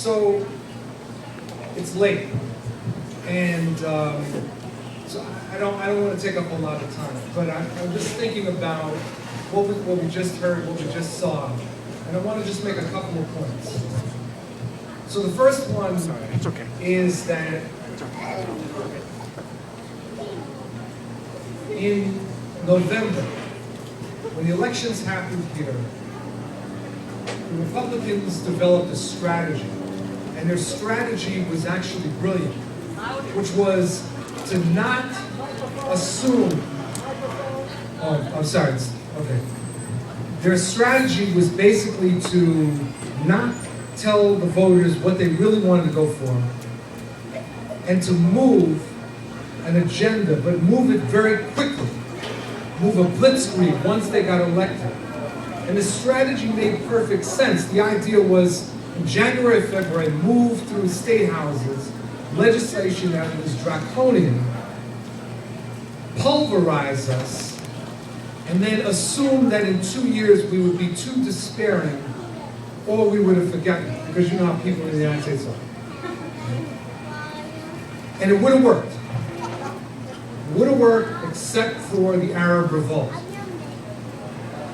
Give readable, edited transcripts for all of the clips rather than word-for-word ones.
So it's late, and so I don't want to take up a lot of time, but I'm just thinking about what we just heard, what we just saw, and I want to just make a couple of points. So the first one is that in November, when the elections happened here, the Republicans developed a strategy, and their strategy was actually brilliant, which was to not assume, Their strategy was basically to not tell the voters what they really wanted to go for, and to move an agenda, but move it very quickly, move a blitzkrieg once they got elected. And the strategy made perfect sense. The idea was, in January, February, move through state houses, legislation that was draconian, pulverize us, and then assume that in 2 years we would be too despairing, or we would have forgotten, because you know how people in the United States are. And it would have worked. It would have worked except for the Arab revolt.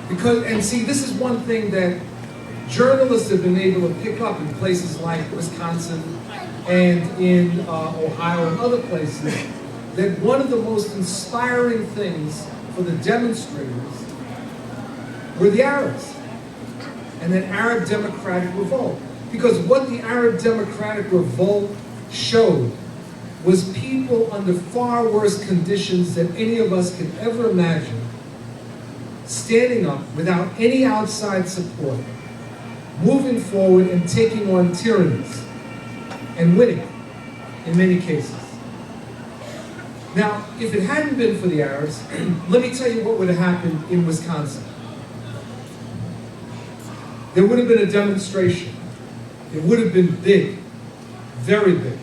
And see, this is one thing that journalists have been able to pick up in places like Wisconsin and in Ohio and other places, that one of the most inspiring things for the demonstrators were the Arabs and an Arab democratic revolt. Because what the Arab democratic revolt showed was people under far worse conditions than any of us could ever imagine, standing up without any outside support, moving forward and taking on tyrannies, and winning in many cases. Now, if it hadn't been for the Arabs, let me tell you what would have happened in Wisconsin. There would have been a demonstration. It would have been big, very big.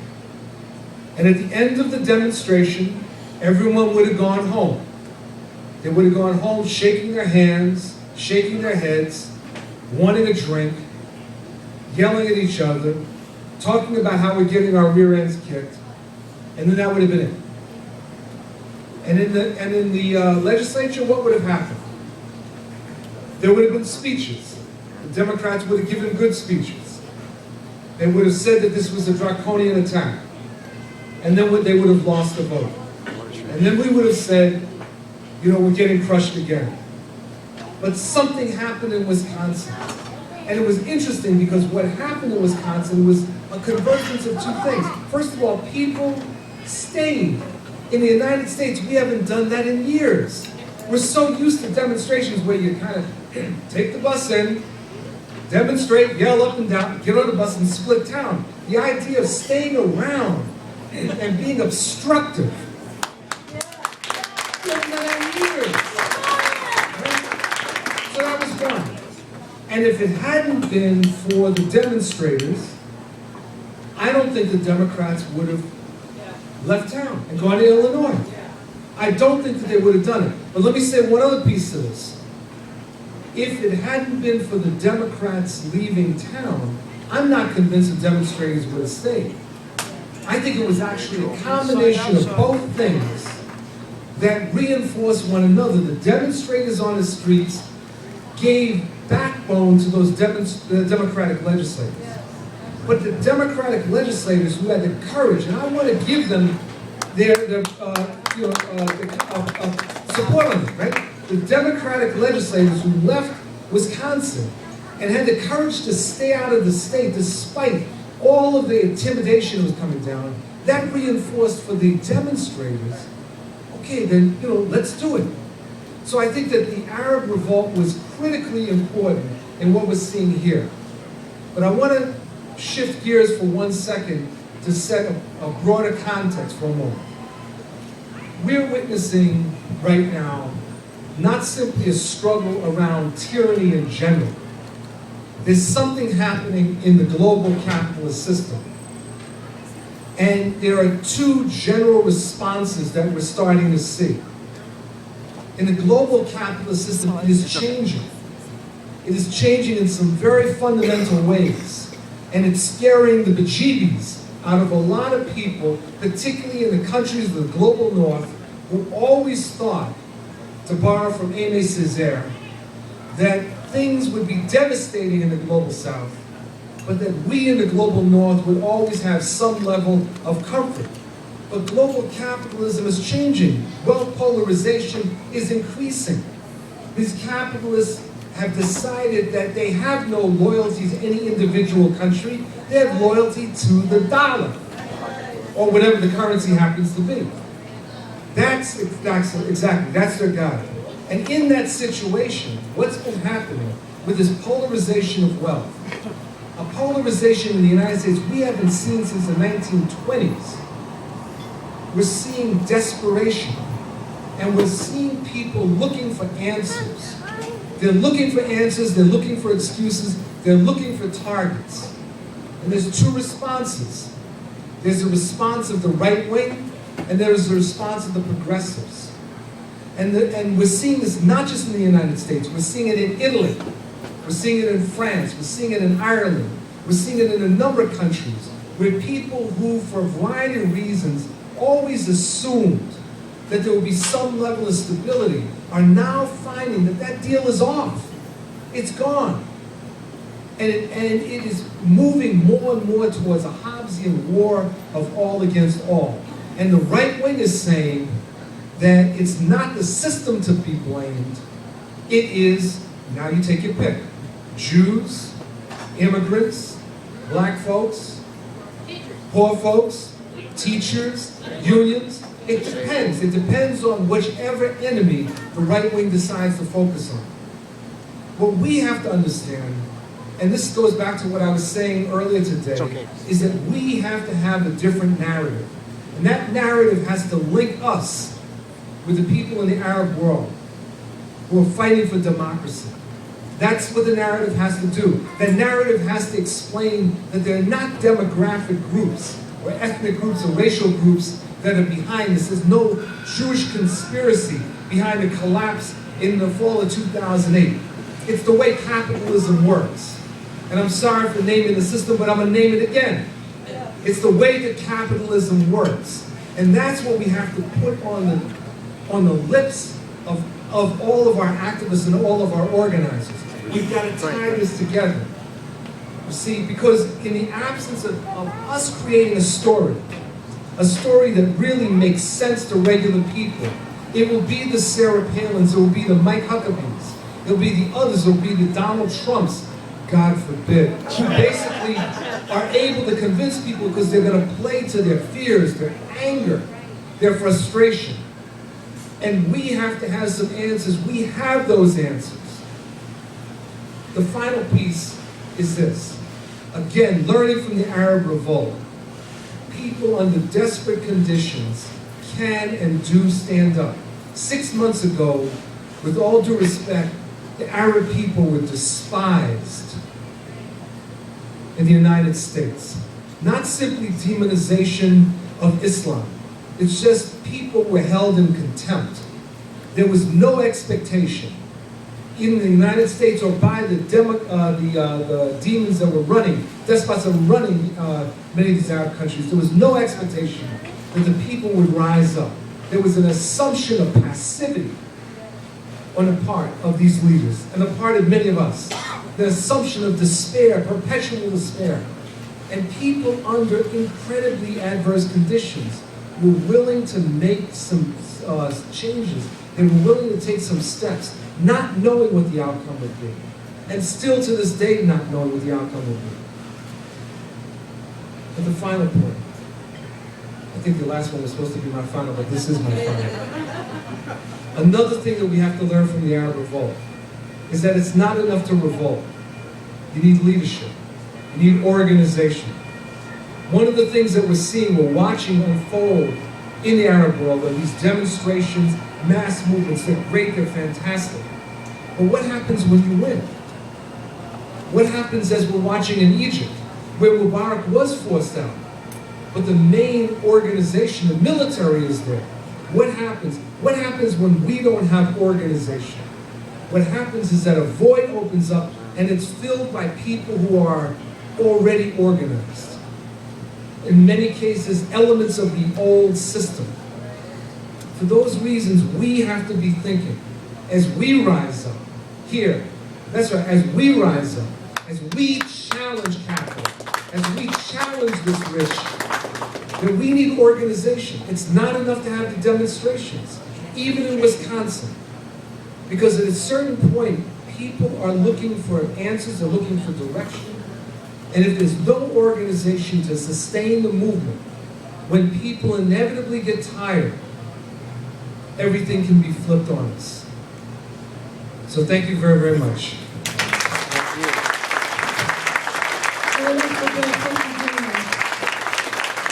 And at the end of the demonstration, everyone would have gone home. They would have gone home shaking their hands, shaking their heads, wanting a drink, yelling at each other, talking about how we're getting our rear ends kicked, and then that would have been it. And in the legislature, what would have happened? There would have been speeches. The Democrats would have given good speeches. They would have said that this was a draconian attack. And then they would have lost the vote. And then we would have said, you know, we're getting crushed again. But something happened in Wisconsin. And it was interesting because what happened in Wisconsin was a convergence of two things. First of all, people stayed. In the United States, we haven't done that in years. We're so used to demonstrations where you kind of take the bus in, demonstrate, yell up and down, get on the bus and split town. The idea of staying around and being obstructive. So that was one. And if it hadn't been for the demonstrators, I don't think the Democrats would have left town and gone to Illinois. I don't think that they would have done it. But let me say one other piece to this. If it hadn't been for the Democrats leaving town, I'm not convinced the demonstrators would have stayed. I think it was actually a combination of both things that reinforced one another. The demonstrators on the streets gave backbone to those the Democratic legislators. But the Democratic legislators who had the courage, and I want to give them their support on it, right? The Democratic legislators who left Wisconsin and had the courage to stay out of the state despite all of the intimidation that was coming down, that reinforced for the demonstrators, okay, then, let's do it. So I think that the Arab revolt was critically important in what we're seeing here. But I want to shift gears for 1 second to set a broader context for a moment. We're witnessing right now not simply a struggle around tyranny in general. There's something happening in the global capitalist system. And there are two general responses that we're starting to see. In the global capitalist system, it is changing. It is changing in some very fundamental ways. And it's scaring the bejeebies out of a lot of people, particularly in the countries of the global north, who always thought, to borrow from Aimé Césaire, that things would be devastating in the global south, but that we in the global north would always have some level of comfort. But global capitalism is changing. Wealth polarization is increasing. These capitalists have decided that they have no loyalty to any individual country. They have loyalty to the dollar, or whatever the currency happens to be. That's their God. And in that situation, what's been happening with this polarization of wealth, a polarization in the United States we haven't seen since the 1920s. We're seeing desperation, and we're seeing people looking for answers. They're looking for answers, they're looking for excuses, they're looking for targets. And there's two responses. There's a response of the right wing, and there's a response of the progressives. And we're seeing this not just in the United States, we're seeing it in Italy, we're seeing it in France, we're seeing it in Ireland, we're seeing it in a number of countries, where people who, for a variety of reasons, always assumed that there would be some level of stability, are now finding that that deal is off. It's gone. And it is moving more and more towards a Hobbesian war of all against all. And the right wing is saying that it's not the system to be blamed. It is, now you take your pick, Jews, immigrants, black folks, poor folks, teachers, unions. It depends. It depends on whichever enemy the right wing decides to focus on. What we have to understand, and this goes back to what I was saying earlier today, is that we have to have a different narrative. And that narrative has to link us with the people in the Arab world who are fighting for democracy. That's what the narrative has to do. The narrative has to explain that they're not demographic groups or ethnic groups or racial groups that are behind this. There's no Jewish conspiracy behind the collapse in the fall of 2008. It's the way capitalism works. And I'm sorry for naming the system, but I'm going to name it again. It's the way that capitalism works. And that's what we have to put on the lips of all of our activists and all of our organizers. We've got to tie this together. You see, because in the absence of us creating a story that really makes sense to regular people, it will be the Sarah Palins, it will be the Mike Huckabees, it will be the others, it will be the Donald Trumps, God forbid, who basically are able to convince people because they're going to play to their fears, their anger, their frustration. And we have to have some answers. We have those answers. The final piece is this. Again, learning from the Arab Revolt. People under desperate conditions can and do stand up. 6 months ago, with all due respect, the Arab people were despised in the United States. Not simply demonization of Islam. It's just people were held in contempt. There was no expectation in the United States or by the demons that were running, despots that were running many of these Arab countries. There was no expectation that the people would rise up. There was an assumption of passivity on the part of these leaders and the part of many of us. The assumption of despair, perpetual despair. And people under incredibly adverse conditions were willing to make some changes. They were willing to take some steps, not knowing what the outcome would be. And still to this day not knowing what the outcome would be. But the final point, I think the last one was supposed to be my final, but this is my final. Another thing that we have to learn from the Arab Revolt is that it's not enough to revolt. You need leadership. You need organization. One of the things that we're watching unfold in the Arab world are these demonstrations, mass movements. They're great, they're fantastic. But what happens when you win? What happens as we're watching in Egypt, where Mubarak was forced out, but the main organization, the military, is there? What happens? What happens when we don't have organization? What happens is that a void opens up and it's filled by people who are already organized. In many cases, elements of the old system. For those reasons, we have to be thinking, as we rise up, here, that's right, as we rise up, as we challenge capital, as we challenge this rich, that we need organization. It's not enough to have the demonstrations, even in Wisconsin. Because at a certain point, people are looking for answers, they're looking for direction. And if there's no organization to sustain the movement, when people inevitably get tired, everything can be flipped on us. So thank you very, very much.